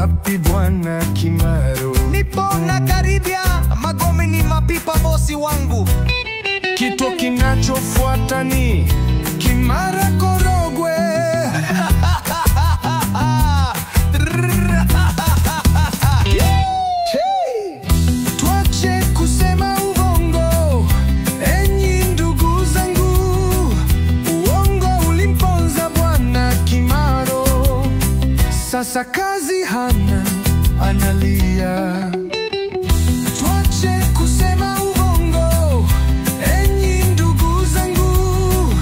wapi Bwana Kimaro? Nipo na karibia, magome ni mapipa bosi wangu. Kito kinachofuata ni Kimara Korogwe. Tuache kusema uongo, enyi ndugu zangu. Uongo ulimponza Bwana Kimaro, sasa kazi hana, analia. Tuache kusema uongo, enyi ndugu zangu.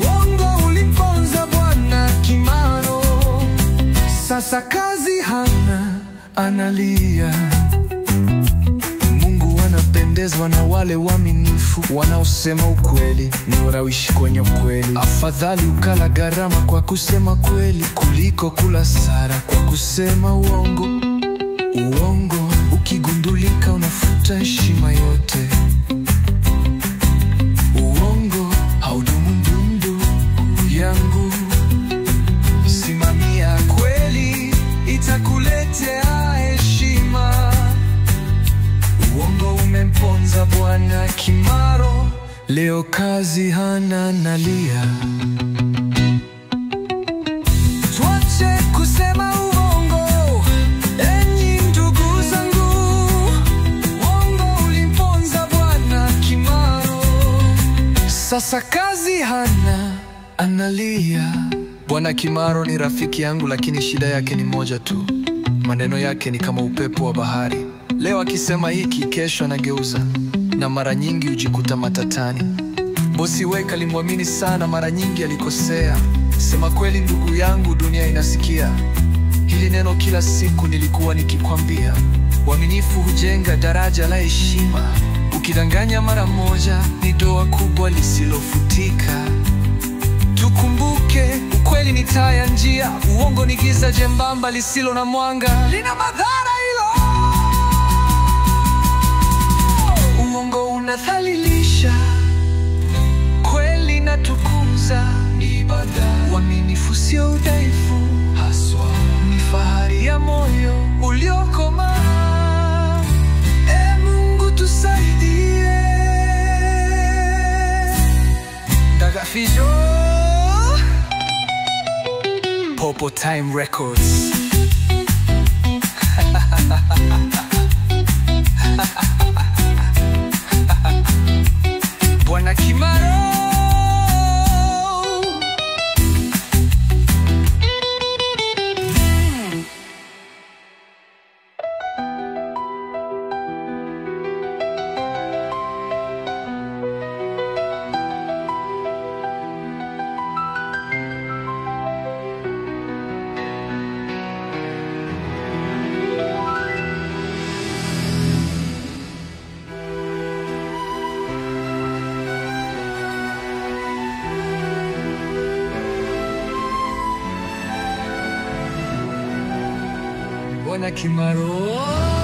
Uongo ulimponza Bwana Kimaro, sasa kazi hana, analia. Mungu anapendezwa na wale waaminifu, wanaosema ukweli ni wanaoishi kwenye ukweli. Afadhali ukala gharama kwa kusema kweli kuliko kula sara kwa kusema uongo. Uongo ukigundulika unafuta heshima yote. Uongo haudumu ndugu yangu. Simamia kweli, itakuletea heshima. Uongo umemponza Bwana Kimaro, leo kazi hana, analia. Tuache kusema uongo, enyi ndugu zangu. Uongo ulimponza Bwana Kimaro, sasa kazi hana, analia. Bwana Kimaro ni rafiki yangu, lakini shida yake ni moja tu. Maneno yake ni kama upepo wa bahari. Leo akisema hiki, kesho anageuza, na mara nyingi hujikuta matatani. Bosi wake alimwamini sana, mara nyingi alikosea. Sema kweli ndugu yangu, dunia inasikia hili neno kila siku. Nilikuwa nikikwambia, uaminifu hujenga daraja la heshima. Ukidanganya mara moja ni doa kubwa lisilofutika. Tukumbuke, ukweli ni taa ya njia, uongo ni giza jembamba lisilo na mwanga. Lina madhara hilo. Uongo unadhalilisha, kweli inatukuza. Ibada, uaminifu sio udhaifu, haswa ni fahari ya moyo uliokomaa. Mungu tusaidie. Dagafijo, Popo Time Records. Bwana Kimaro. Bwana Kimaro.